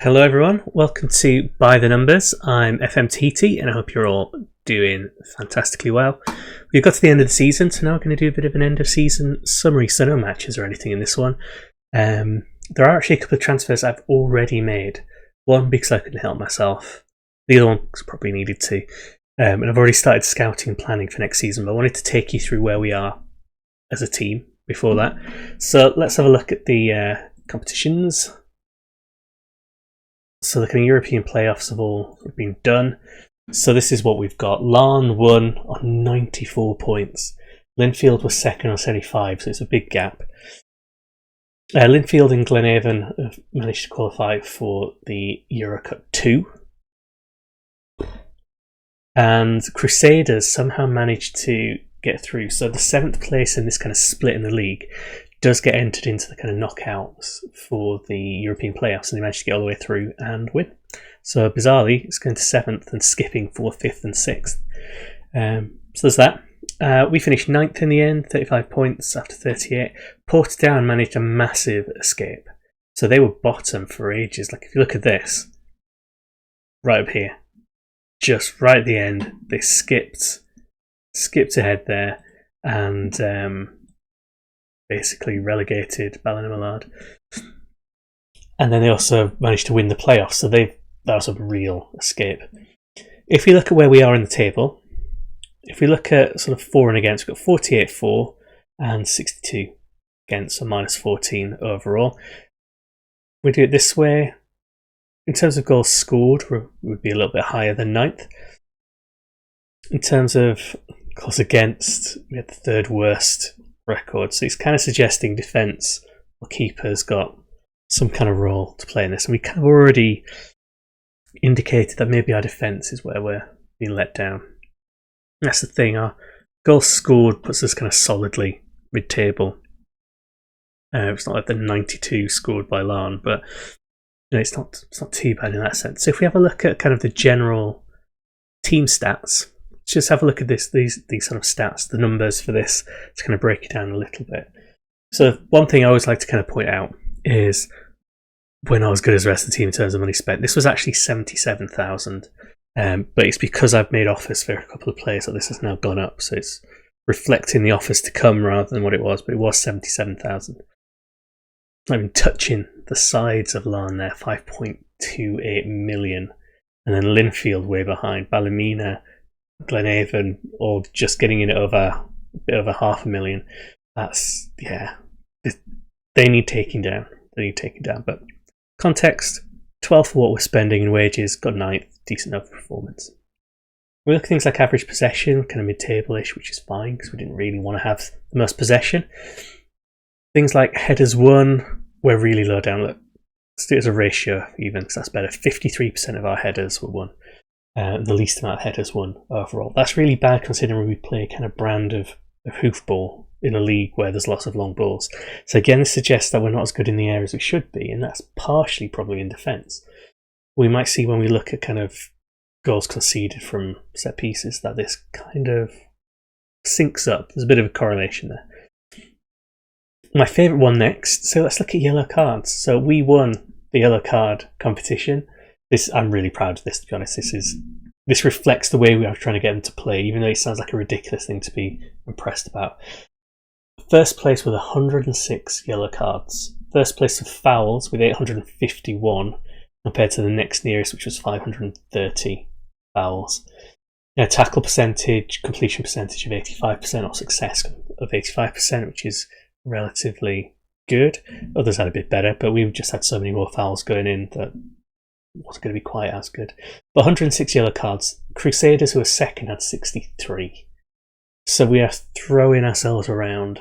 Hello everyone, welcome to By the Numbers. I'm FM Tahiti and I hope you're all doing fantastically well. We've got to the end of the season, so now we're going to do a bit of an end of season summary, so no matches or anything in this one. There are actually a couple of transfers I've already made. One because I couldn't help myself, the other one because I probably needed to. And I've already started scouting and planning for next season, but I wanted to take you through where we are as a team before that. So let's have a look at the competitions. So the kind of European playoffs have all been done. So this is what we've got. Larne won on 94 points. Linfield was second on 75, so it's a big gap. Linfield and Glenavon have managed to qualify for the Eurocup 2. And Crusaders somehow managed to get through. So the 7th place in this kind of split in the league does get entered into the kind of knockouts for the European playoffs, and they managed to get all the way through and win. So bizarrely, it's going to 7th and skipping for 5th and 6th. So there's that. We finished 9th in the end, 35 points after 38. Portadown managed a massive escape. So they were bottom for ages. Like if you look at this, right up here, just right at the end, they skipped ahead there and basically relegated Ballinamallard. And then they also managed to win the playoffs, so that was a real escape. If we look at where we are in the table, if we look at sort of for and against, we've got 48 for and 62 against, so minus 14 overall. We do it this way. In terms of goals scored, we would be a little bit higher than 9th. In terms of goals against, we had the 3rd worst record, so it's kind of suggesting defence or keepers got some kind of role to play in this, and we kind of already indicated that maybe our defence is where we're being let down. That's the thing, our goals scored puts us kind of solidly mid-table. It's not like the 92 scored by Larne, but it's not too bad in that sense. So if we have a look at kind of the general team stats, let's just have a look at these sort of stats, the numbers for this, to kind of break it down a little bit. So one thing I always like to kind of point out is we're not as good as the rest of the team in terms of money spent. This was actually 77,000, but it's because I've made offers for a couple of players that this has now gone up, so it's reflecting the offers to come rather than what it was, but it was 77,000. I've been touching the sides of Larne there, 5.28 million, and then Linfield way behind, Ballymena, Glenavon, all just getting in over a bit over 500,000. That's, yeah, they need taking down. But context, 12th for what we're spending in wages, got 9th, decent enough performance. We look at things like average possession, kind of mid-table-ish, which is fine because we didn't really want to have the most possession. Things like headers won, we're really low down. Look, let's do it as a ratio even, because that's better. 53% of our headers were won. The least amount of headers won overall. That's really bad considering we play a kind of brand of hoofball in a league where there's lots of long balls. So again, this suggests that we're not as good in the air as we should be, and that's partially probably in defence. We might see when we look at kind of goals conceded from set pieces that this kind of syncs up. There's a bit of a correlation there. My favourite one next, so let's look at yellow cards. So we won the yellow card competition. I'm really proud of this, to be honest. This reflects the way we are trying to get them to play, even though it sounds like a ridiculous thing to be impressed about. First place with 106 yellow cards. First place with fouls with 851, compared to the next nearest, which was 530 fouls. Tackle percentage, completion percentage of 85%, or success of 85%, which is relatively good. Others had a bit better, but we've just had so many more fouls going in that wasn't going to be quite as good. But 106 yellow cards. Crusaders, who were second, had 63. So we are throwing ourselves around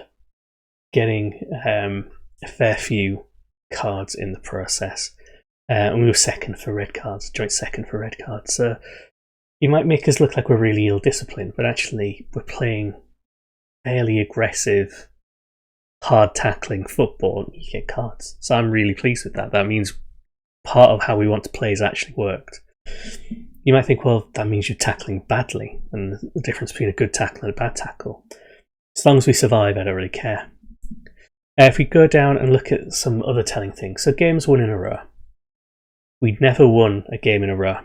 getting a fair few cards in the process. And we were second for red cards, joint second for red cards. So you might make us look like we're really ill-disciplined, but actually we're playing fairly aggressive, hard tackling football, and you get cards. So I'm really pleased with that. That means part of how we want to play has actually worked. You might think, well, that means you're tackling badly, and the difference between a good tackle and a bad tackle. As long as we survive, I don't really care. If we go down and look at some other telling things, so games won in a row. we'd never won a game in a row.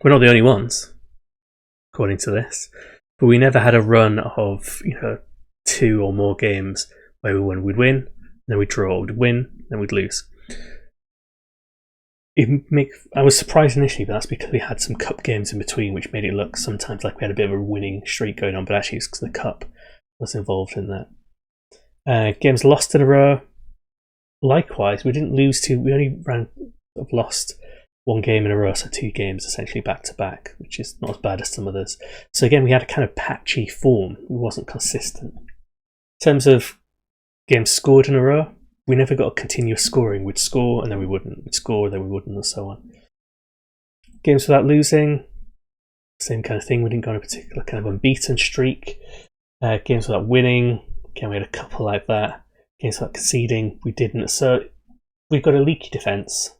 We're not the only ones, according to this, but we never had a run of 2 or more games where we'd win, then we'd draw, we'd win, then we'd lose. I was surprised initially, but that's because we had some cup games in between, which made it look sometimes like we had a bit of a winning streak going on, but actually it's because the cup was involved in that. Games lost in a row. Likewise, we didn't lose we only lost 1 game in a row, so 2 games essentially back to back, which is not as bad as some others. So again, we had a kind of patchy form. It wasn't consistent. In terms of games scored in a row, we never got a continuous scoring. We'd score and then we wouldn't. We'd score and then we wouldn't, and so on. Games without losing, same kind of thing. We didn't go on a particular kind of unbeaten streak. Games without winning, again, we had a couple like that. Games without conceding, we didn't. So we've got a leaky defence.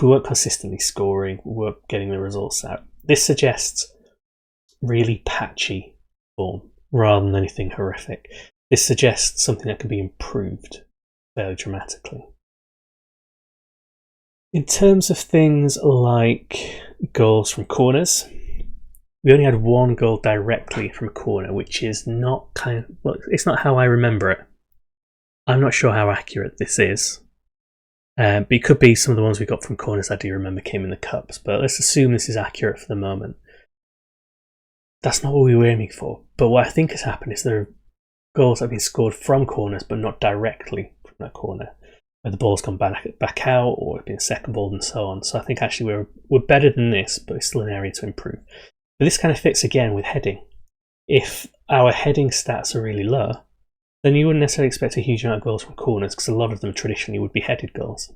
We weren't consistently scoring. We weren't getting the results out. This suggests really patchy form rather than anything horrific. This suggests something that can be improved fairly dramatically. In terms of things like goals from corners, we only had 1 goal directly from a corner, which is not it's not how I remember it. I'm not sure how accurate this is. But it could be some of the ones we got from corners I do remember came in the cups, but let's assume this is accurate for the moment. That's not what we were aiming for, but what I think has happened is there are goals that have been scored from corners but not directly from that corner, where the ball's gone back out or been second balled and so on. So I think actually we're better than this, but it's still an area to improve. But this kind of fits again with heading. If our heading stats are really low, then you wouldn't necessarily expect a huge amount of goals from corners, because a lot of them traditionally would be headed goals.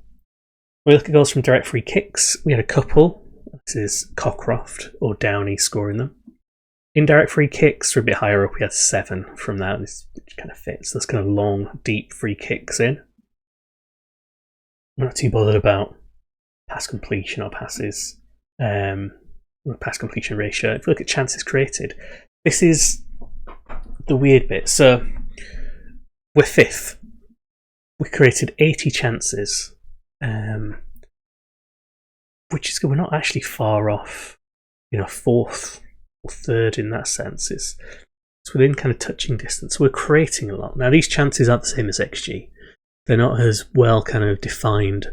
When we look at goals from direct free kicks, we had a couple. This is Cockcroft or Downey scoring them. Indirect free kicks were a bit higher up. We had 7 from that, which kind of fits. Those kind of long, deep free kicks in. I'm not too bothered about pass completion or passes, pass completion ratio. If we look at chances created, this is the weird bit. So we're 5th. We created 80 chances, which is good. We're not actually far off, 4th or 3rd in that sense. It's within kind of touching distance. We're creating a lot. Now, these chances aren't the same as XG. They're not as well kind of defined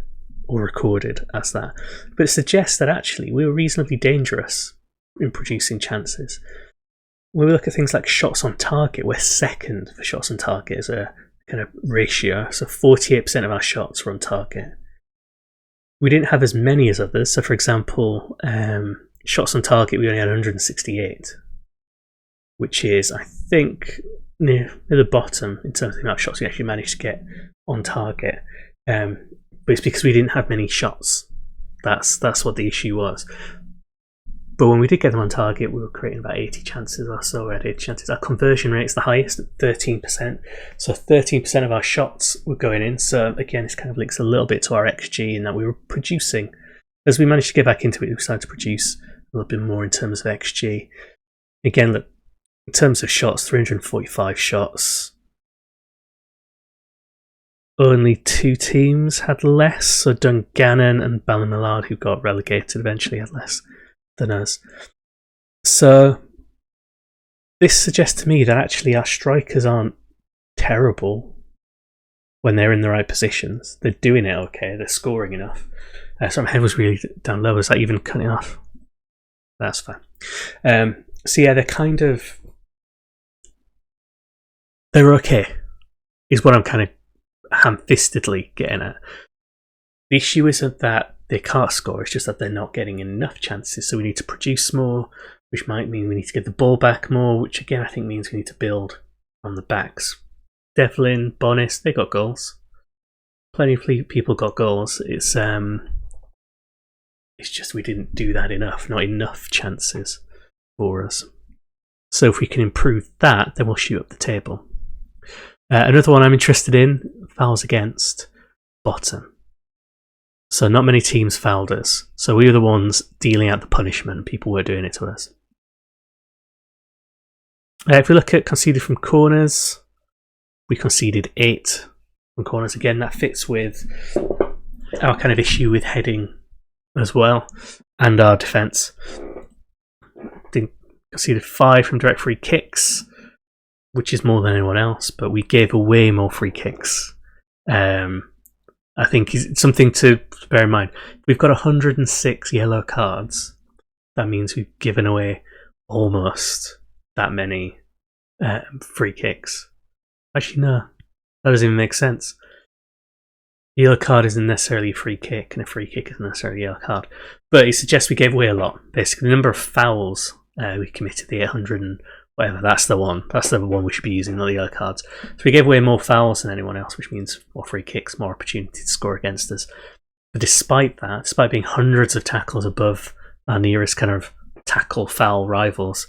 or recorded as that. But it suggests that actually we were reasonably dangerous in producing chances. When we look at things like shots on target, we're 2nd for shots on target as a kind of ratio. So 48% of our shots were on target. We didn't have as many as others. So for example, shots on target, we only had 168, which is, I think, near the bottom in terms of the amount of shots we actually managed to get on target. But it's because we didn't have many shots. That's what the issue was. But when we did get them on target, we were creating about 80 chances or so. We had 80 chances. Our conversion rate is the highest at 13%. So 13% of our shots were going in. So again, this kind of links a little bit to our XG in that we were producing. As we managed to get back into it, we started to produce a little bit more in terms of XG. Again, look, in terms of shots, 345 shots. Only 2 teams had less. So Dungannon and Ballymallard, who got relegated eventually, had less than us. So this suggests to me that actually our strikers aren't terrible when they're in the right positions. They're doing it okay. They're scoring enough. So my head was really down low. Was that even cutting off? That's fine. So yeah, they're kind of... They're okay, is what I'm kind of ham-fistedly getting at. The issue isn't that they can't score, it's just that they're not getting enough chances. So we need to produce more, which might mean we need to get the ball back more, which again I think means we need to build on the backs. Devlin, Bonis, they got goals. Plenty of people got goals. It's just we didn't do that enough, not enough chances for us. So if we can improve that, then we'll shoot up the table. Another one I'm interested in, fouls against, bottom. So not many teams fouled us. So we were the ones dealing out the punishment. People were doing it to us. If we look at conceded from corners, we conceded 8 from corners. Again, that fits with our kind of issue with heading as well, and our defence. Conceded 5 from direct free kicks, which is more than anyone else, but we gave away more free kicks. I think it's something to bear in mind. We've got 106 yellow cards. That means we've given away almost that many free kicks. Actually, no. That doesn't even make sense. A yellow card isn't necessarily a free kick, and a free kick isn't necessarily a yellow card. But it suggests we gave away a lot. Basically, the number of fouls we committed, the 800 and whatever, that's the one. That's the one we should be using, not the yellow cards. So we gave away more fouls than anyone else, which means more free kicks, more opportunity to score against us. But despite that, despite being hundreds of tackles above our nearest kind of tackle foul rivals,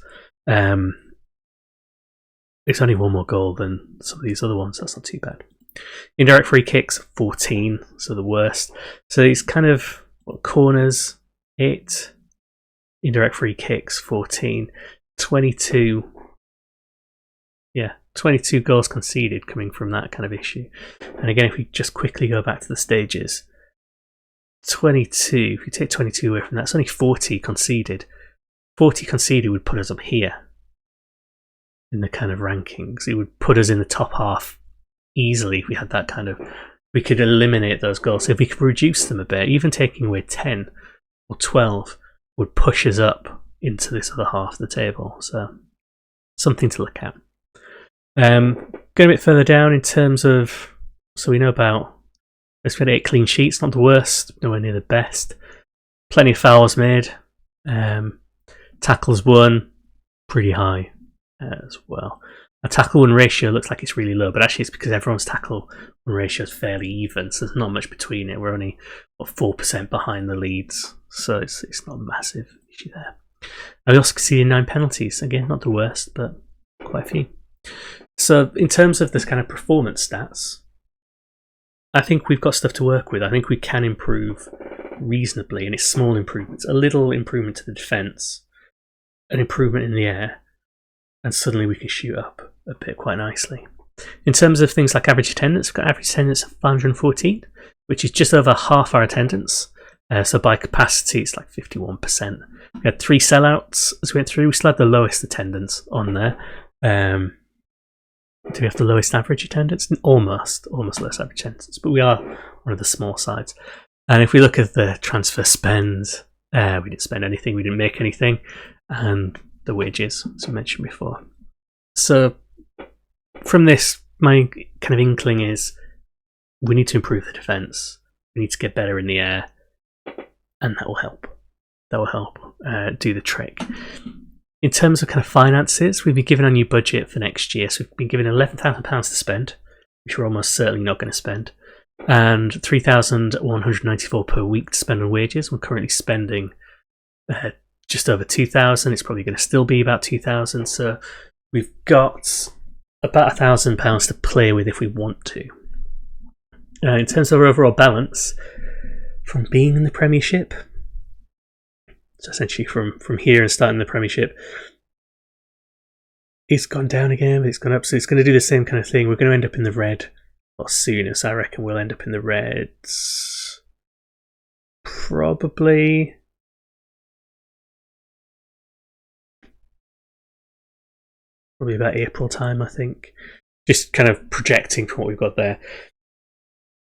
it's only one more goal than some of these other ones. That's not too bad. Indirect free kicks, 14, so the worst. So these kind of corners, 8. Indirect free kicks, 14. 22. Yeah, 22 goals conceded coming from that kind of issue. And again, if we just quickly go back to the stages, 22, if you take 22 away from that, it's only 40 conceded. 40 conceded would put us up here in the kind of rankings. It would put us in the top half easily if we had that kind of... We could eliminate those goals. So if we could reduce them a bit, even taking away 10 or 12 would push us up into this other half of the table. So something to look at. Going a bit further down in terms of... So we know about... Let's get 8 clean sheets, not the worst, nowhere near the best. Plenty of fouls made. Tackles won, pretty high as well. Our tackle win ratio looks like it's really low, but actually it's because everyone's tackle win ratio is fairly even, so there's not much between it. We're only 4% behind the leads, so it's not a massive issue there. And we also conceded 9 penalties. Again, not the worst, but quite a few. So in terms of this kind of performance stats, I think we've got stuff to work with. I think we can improve reasonably, and it's small improvements. A little improvement to the defence, an improvement in the air, and suddenly we can shoot up a bit quite nicely. In terms of things like average attendance, we've got average attendance of 514, which is just over half our attendance. So by capacity, it's like 51%. We had 3 sellouts as we went through. We still had the lowest attendance on there. Do we have the lowest average attendance? Almost lowest average attendance, but we are one of the small sides. And if we look at the transfer spend, we didn't spend anything, we didn't make anything, and the wages, as I mentioned before. So from this, my kind of inkling is we need to improve the defence. We need to get better in the air, and that will help. That will help do the trick. In terms of kind of finances, we've been given a new budget for next year. So we've been given £11,000 to spend, which we're almost certainly not going to spend, and $3,194 per week to spend on wages. We're currently spending just over $2,000. It's probably going to still be about $2,000. So we've got about £1,000 to play with if we want to. In terms of our overall balance, from being in the Premiership, so essentially from here and starting the Premiership, it's gone down again, but it's gone up, so it's going to do the same kind of thing. We're going to end up in the red a lot sooner, so I reckon we'll end up in the reds probably about April time, I think. Just kind of projecting from what we've got there.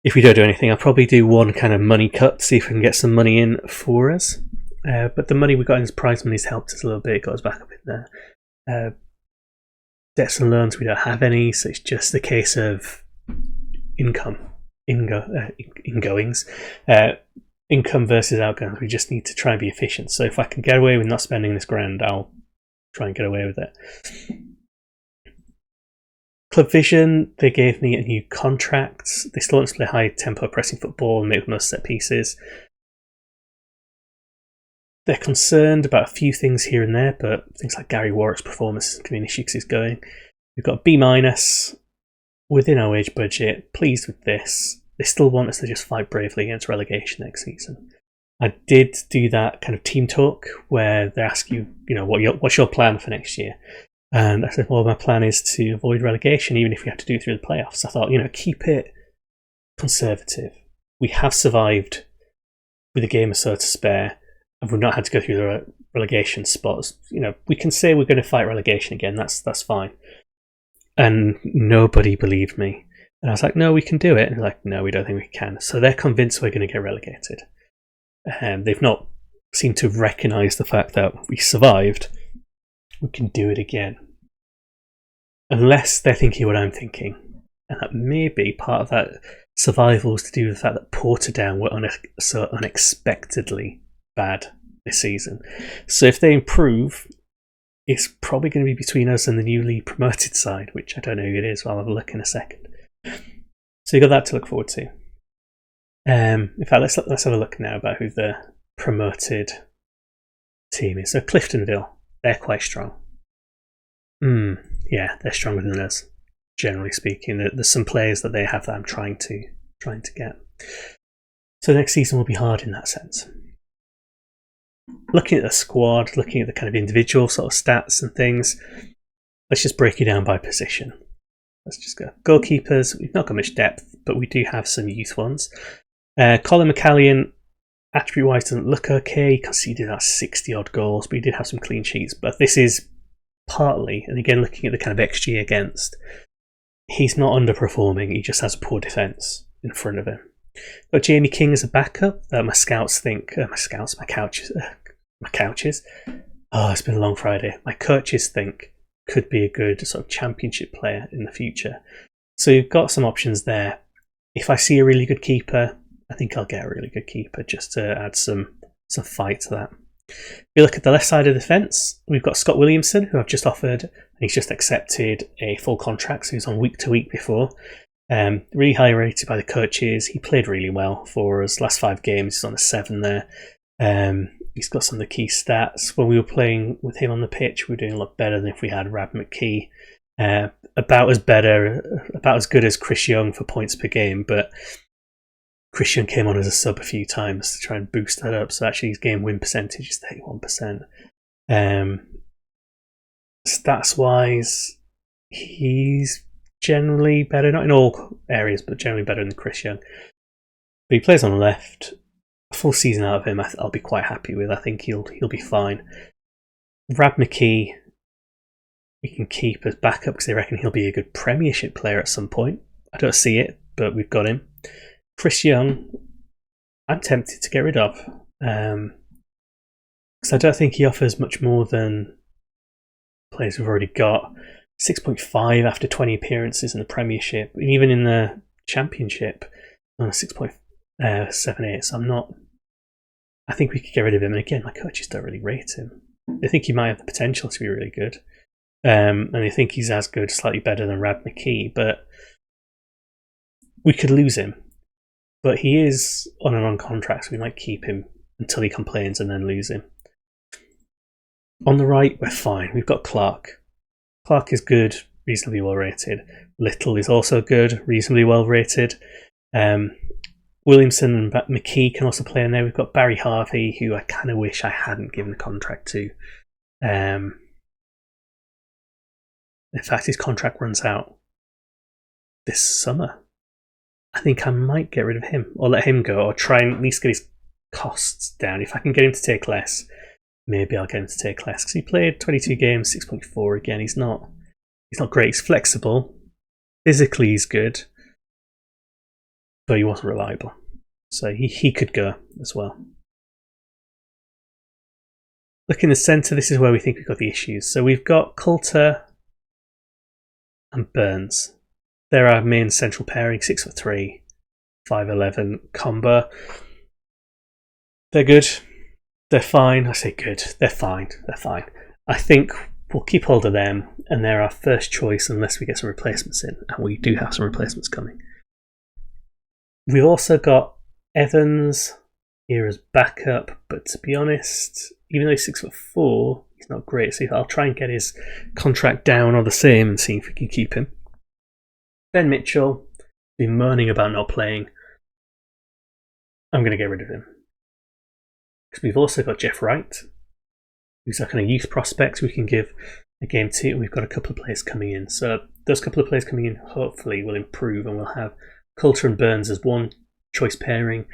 If we don't do anything, I'll probably do one kind of money cut, see if we can get some money in for us. But the money we got in as prize money has helped us a little bit. It got us back up in there. Debts and loans, we don't have any, so it's just a case of ingoings. Income versus outgoings. We just need to try and be efficient. So if I can get away with not spending this grand, I'll try and get away with it. Club Vision, they gave me a new contract. They still want to play high tempo pressing football and make most set pieces. They're concerned about a few things here and there, but things like Gary Warwick's performance can be an issue because he's going. We've got B- within our wage budget. Pleased with this. They still want us to just fight bravely against relegation next season. I did do that kind of team talk where they ask you, what's your plan for next year? And I said, well, my plan is to avoid relegation, even if we have to do it through the playoffs. I thought, keep it conservative. We have survived with a game or so to spare, and we've not had to go through the relegation spots, we can say we're going to fight relegation again. That's fine. And nobody believed me. And I was like, no, we can do it. And they're like, no, we don't think we can. So they're convinced we're going to get relegated. They've not seemed to recognise the fact that we survived. We can do it again. Unless they're thinking what I'm thinking. And that may be part of that survival was to do with the fact that Portadown were so unexpectedly bad this season. So if they improve, it's probably going to be between us and the newly promoted side, which I don't know who it is. I'll have a look in a second. So you got that to look forward to. In fact, let's have a look now about who the promoted team is. So Cliftonville, they're quite strong. Yeah, they're stronger than us, generally speaking. There's some players that they have that I'm trying to get. So next season will be hard in that sense. Looking at the squad, looking at the kind of individual sort of stats and things, let's just break it down by position. Let's just go. Goalkeepers, we've not got much depth, but we do have some youth ones. Colin McCallion, attribute-wise, doesn't look okay. He conceded about 60-odd goals, but he did have some clean sheets. But this is partly, and again looking at the kind of XG against, he's not underperforming, he just has a poor defence in front of him. Got Jamie King as a backup that my couches. Oh, it's been a long Friday. My coaches think could be a good sort of championship player in the future. So you've got some options there. If I see a really good keeper, I think I'll get a really good keeper just to add some fight to that. If you look at the left side of the fence, we've got Scott Williamson, who I've just offered, and he's just accepted a full contract, so he's on week to week before. Really high rated by the coaches. He played really well for us. Last 5 games, he's on a 7 there. He's got some of the key stats. When we were playing with him on the pitch, we were doing a lot better than if we had Rab McKee. About as good as Chris Young for points per game, but Chris Young came on as a sub a few times to try and boost that up. So actually his game win percentage is 31%. Stats wise, he's generally better, not in all areas, but generally better than Chris Young. But he plays on the left. A full season out of him, I'll be quite happy with. I think he'll be fine. Rab McKee, we can keep as backup because they reckon he'll be a good Premiership player at some point. I don't see it, but we've got him. Chris Young, I'm tempted to get rid of because I don't think he offers much more than players we've already got. 6.5 after 20 appearances in the Premiership, and even in the Championship, on a 6.78. So I think we could get rid of him. And again, my coaches don't really rate him. They think he might have the potential to be really good, and they think he's as good, slightly better than Rab McKee. But we could lose him. But he is on an on-contract, so we might keep him until he complains and then lose him. On the right, we're fine. We've got Clark. Clark is good, reasonably well rated. Little is also good, reasonably well rated. Williamson and McKee can also play in there. We've got Barry Harvey, who I kind of wish I hadn't given a contract to. In fact, his contract runs out this summer. I think I might get rid of him or let him go, or try and at least get his costs down. If I can get him to take less, maybe I'll get him to take less, because he played 22 games, 6.4 again. He's not great. He's flexible. Physically, he's good, but he wasn't reliable. So he could go as well. Look in the centre, this is where we think we've got the issues. So we've got Coulter and Burns. They're our main central pairing, 6'3", 5'11" combo. They're good. They're fine. I say good. They're fine. I think we'll keep hold of them, and they're our first choice unless we get some replacements in, and we do have some replacements coming. We've also got Evans here as backup, but to be honest, even though he's 6'4", he's not great. So I'll try and get his contract down or the same and see if we can keep him. Ben Mitchell, been moaning about not playing. I'm going to get rid of him. Because we've also got Jeff Wright, who's our kind of youth prospect we can give a game to, and we've got a couple of players coming in. So those couple of players coming in hopefully will improve, and we'll have Coulter and Burns as one choice pairing,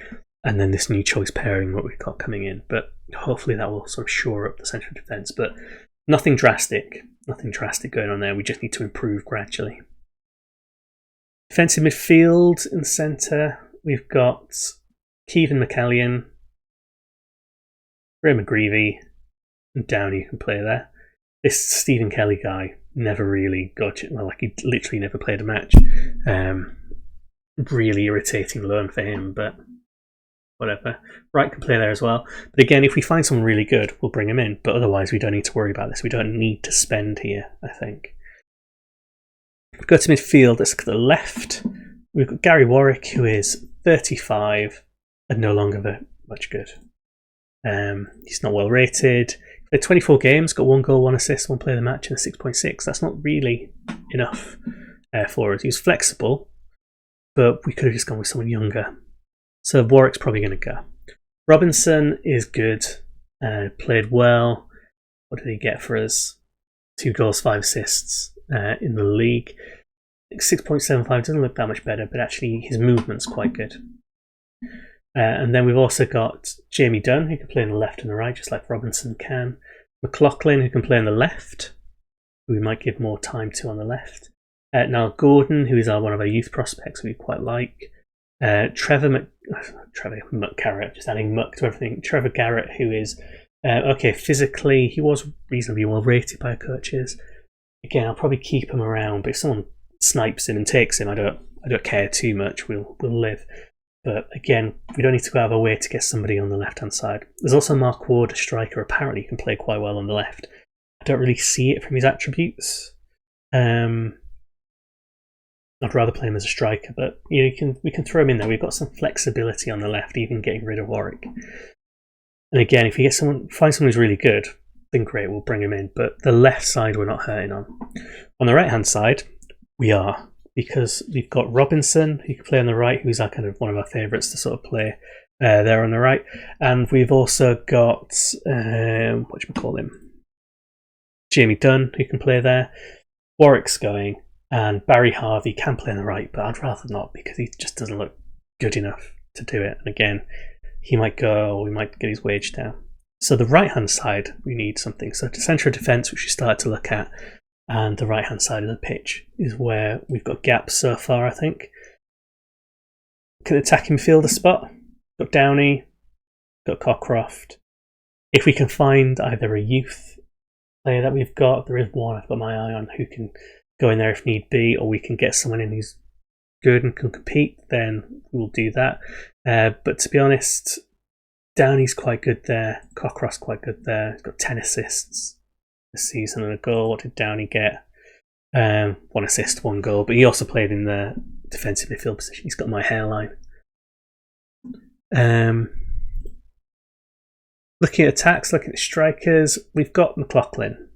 and then this new choice pairing what we've got coming in. But hopefully that will sort of shore up the central defence. But nothing drastic going on there. We just need to improve gradually. Defensive midfield in the centre, we've got Keevan McCallion, Ray McGreevy, and Downey who can play there. This Stephen Kelly guy never really got it. Well, like he literally never played a match. Really irritating loan for him, but whatever. Wright can play there as well. But again, if we find someone really good, we'll bring him in. But otherwise, we don't need to worry about this. We don't need to spend here, I think. Go to midfield, let's look at the left. We've got Gary Warwick, who is 35 and no longer very much good. He's not well rated. He played 24 games, got 1 goal, 1 assist, 1 play of the match, and a 6.6. That's not really enough for us. He was flexible, but we could have just gone with someone younger. So Warwick's probably going to go. Robinson is good, played well. What did he get for us? 2 goals, 5 assists in the league. 6.75 doesn't look that much better, but actually his movement's quite good. And then we've also got Jamie Dunn, who can play on the left and the right, just like Robinson can. McLaughlin, who can play on the left, who we might give more time to on the left. Now Gordon, who is one of our youth prospects, who we quite like. Trevor McCarrett, just adding Muck to everything. Trevor Garrett, who is okay physically, he was reasonably well rated by our coaches. Again, I'll probably keep him around, but if someone snipes him and takes him, I don't care too much. We'll live. But again, we don't need to go out of our way to get somebody on the left-hand side. There's also Mark Ward, a striker. Apparently, he can play quite well on the left. I don't really see it from his attributes. I'd rather play him as a striker, but we can throw him in there. We've got some flexibility on the left, even getting rid of Warwick. And again, if you find someone who's really good, then great, we'll bring him in. But the left side, we're not hurting on. On the right-hand side, we are, because we've got Robinson, who can play on the right, who's our kind of one of our favourites to sort of play there on the right. And we've also got Jamie Dunn, who can play there. Warwick's going, and Barry Harvey can play on the right, but I'd rather not because he just doesn't look good enough to do it. And again, he might go, or we might get his wage down. So the right-hand side, we need something. So to central defence, which we started to look at, and the right-hand side of the pitch is where we've got gaps so far, I think. Can attack midfielder spot. Got Downey, got Cockcroft. If we can find either a youth player that we've got, there is one I've got my eye on who can go in there if need be, or we can get someone in who's good and can compete, then we'll do that. But to be honest, Downey's quite good there. Cockcroft's quite good there. He's got 10 assists this season and a goal. What did Downey get? 1 assist, 1 goal. But he also played in the defensive midfield position. He's got my hairline. Looking at attacks, looking at strikers, we've got McLaughlin,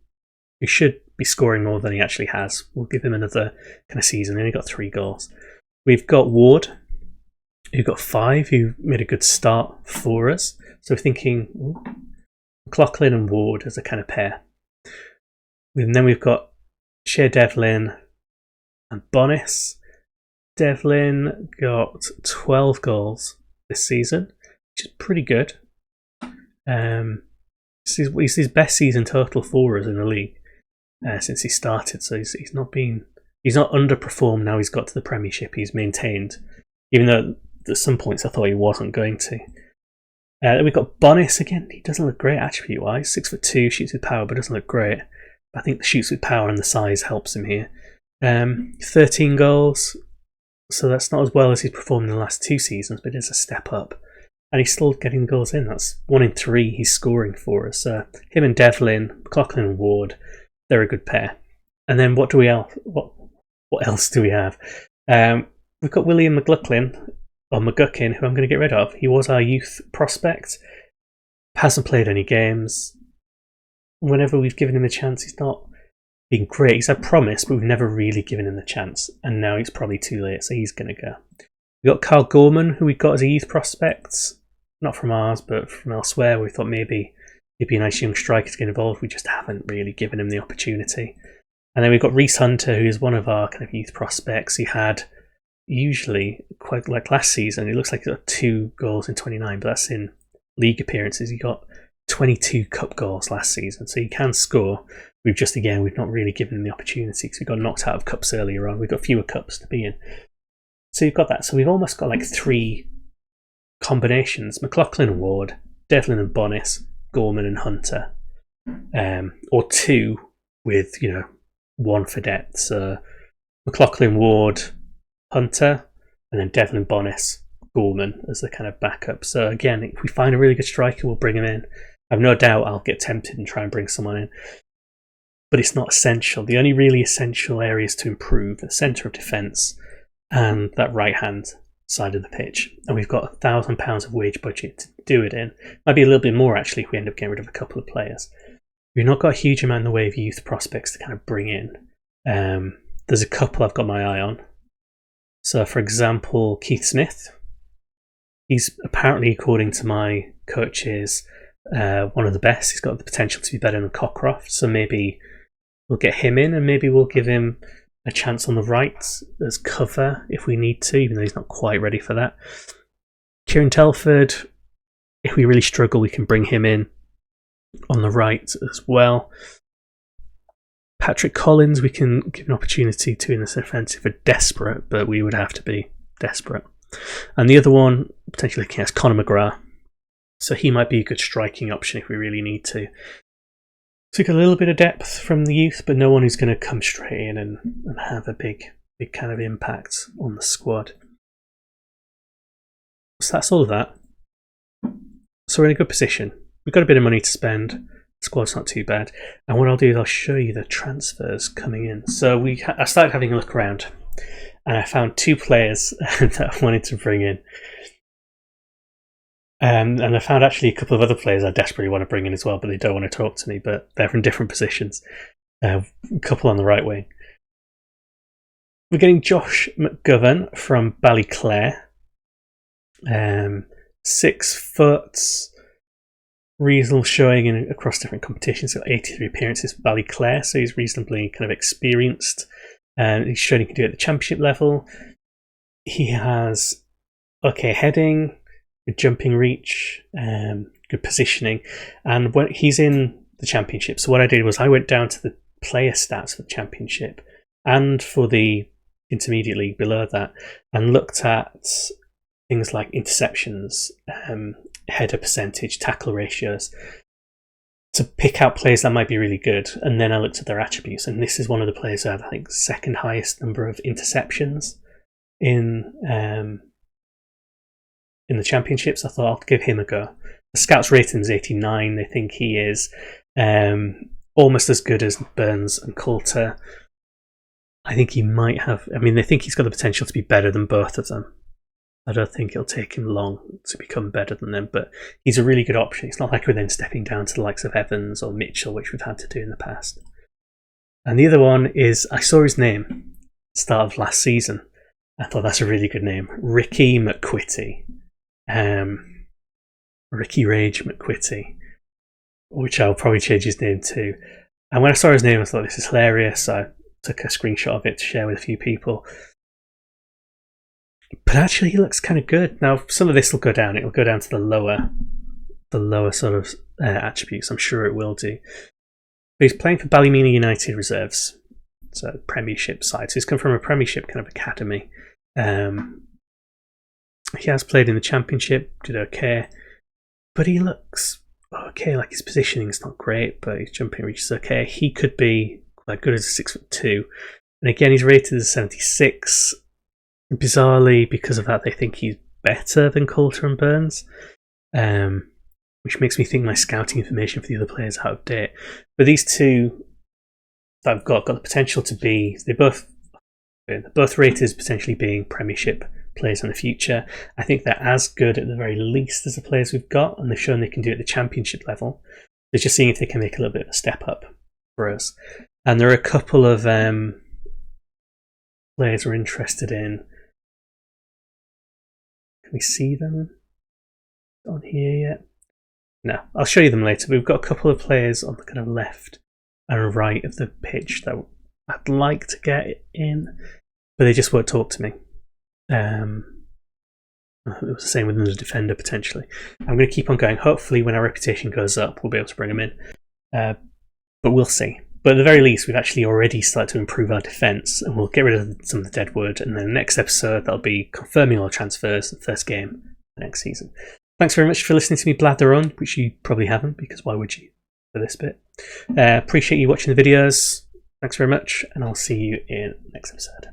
who should be scoring more than he actually has. We'll give him another kind of season. He only got 3 goals. We've got Ward, who got 5, who made a good start for us. So we're thinking McLaughlin and Ward as a kind of pair. And then we've got Shea Devlin and Bonis. Devlin got 12 goals this season, which is pretty good. It's his best season total for us in the league since he started. So he's not underperformed now he's got to the Premiership. He's maintained, even though at some points I thought he wasn't going to. We've got Bonis again. He doesn't look great attribute-wise. 6'2", shoots with power, but doesn't look great. I think the shoots with power and the size helps him here. 13 goals, so that's not as well as he's performed in the last 2 seasons, but it's a step up. And he's still getting goals in. That's 1 in 3 he's scoring for us. Him and Devlin, McLaughlin and Ward, they're a good pair. And then what else do we have? We've got William McGuckin, who I'm going to get rid of. He was our youth prospect. Hasn't played any games. Whenever we've given him a chance, he's not been great. He's had promise, but we've never really given him the chance. And now it's probably too late, so he's going to go. We've got Carl Gorman, who we got as a youth prospect. Not from ours, but from elsewhere. We thought maybe he'd be a nice young striker to get involved. We just haven't really given him the opportunity. And then we've got Reece Hunter, who is one of our kind of youth prospects. He usually, quite like last season, it looks like he got 2 goals in 29, but that's in league appearances. He got 22 cup goals last season, so he can score. We've not really given him the opportunity because we got knocked out of cups earlier on. We've got fewer cups to be in. So you've got that. So we've almost got like 3 combinations: McLaughlin and Ward, Devlin and Bonis, Gorman and Hunter, or 2 with 1 for depth. So McLaughlin, Ward, Hunter, and then Devlin, Bonis, Gorman as the kind of backup. So again, if we find a really good striker, we'll bring him in. I've no doubt I'll get tempted and try and bring someone in, but it's not essential. The only really essential areas to improve are the centre of defence and that right hand side of the pitch. And we've got £1,000 of wage budget to do it in. Might be a little bit more actually if we end up getting rid of a couple of players. We've not got a huge amount in the way of youth prospects to kind of bring in. There's a couple I've got my eye on. So for example, Keith Smith. He's apparently, according to my coaches, one of the best. He's got the potential to be better than Cockcroft, so maybe we'll get him in and maybe we'll give him a chance on the right as cover if we need to, even though he's not quite ready for that. Kieran Telford, if we really struggle, we can bring him in on the right as well. Patrick Collins, we can give an opportunity to in this offensive if we're desperate, but we would have to be desperate. And the other one, potentially looking at, is Conor McGrath. So he might be a good striking option if we really need to. Took a little bit of depth from the youth, but no one who's going to come straight in and have a big kind of impact on the squad. So that's all of that. So we're in a good position. We've got a bit of money to spend. The squad's not too bad. And what I'll do is I'll show you the transfers coming in. So I started having a look around, and I found 2 players that I wanted to bring in. And I found actually a couple of other players I desperately want to bring in as well, but they don't want to talk to me, but they're from different positions. A couple on the right wing. We're getting Josh McGovern from Ballyclare. 6 foot, reasonable showing across different competitions. He's got 83 appearances for Ballyclare, so he's reasonably kind of experienced. He's shown he can do it at the championship level. He has okay heading, good jumping reach, good positioning, and when he's in the championship. So what I did was I went down to the player stats for the championship and for the intermediate league below that and looked at things like interceptions, header percentage, tackle ratios, to pick out players that might be really good. And then I looked at their attributes, and this is one of the players who had, I think, second highest number of interceptions in the championships. I thought I'll give him a go. The scouts rate him as 89. They think he is almost as good as Burns and Coulter. I think he might have, they think he's got the potential to be better than both of them. I don't think it'll take him long to become better than them, but he's a really good option. It's not like we're then stepping down to the likes of Evans or Mitchell, which we've had to do in the past. And the other one is, I saw his name start of last season. I thought that's a really good name. Ricky McQuitty. Ricky Rage McQuitty, which I'll probably change his name to. And when I saw his name, I thought, this is hilarious. I took a screenshot of it to share with a few people. But actually, he looks kind of good. Now, some of this will go down. It'll go down to the lower sort of attributes. I'm sure it will do. But he's playing for Ballymena United reserves, so Premiership side. So he's come from a Premiership kind of academy. He has played in the Championship, did okay, but he looks okay. Like, his positioning is not great, but his jumping reach is okay. He could be quite good as a 6'2", and again, he's rated as 76. Bizarrely, because of that, they think he's better than Coulter and Burns, which makes me think my scouting information for the other players is out of date. But these 2 that I've got the potential to be, they're both rated as potentially being Premiership players in the future. I think they're as good at the very least as the players we've got, and they've shown they can do it at the Championship level. They're just seeing if they can make a little bit of a step up for us. And there are a couple of players we're interested in. Can we see them on here yet? No, I'll show you them later. We've got a couple of players on the kind of left and right of the pitch that I'd like to get in, but they just won't talk to me. It was the same with the defender, potentially. I'm going to keep on going. Hopefully, when our reputation goes up, we'll be able to bring them in. But we'll see. But at the very least, we've actually already started to improve our defence, and we'll get rid of some of the dead wood. And then the next episode, that'll be confirming all transfers, the first game next season. Thanks very much for listening to me blather on, which you probably haven't, because why would you for this bit? Appreciate you watching the videos. Thanks very much, and I'll see you in the next episode.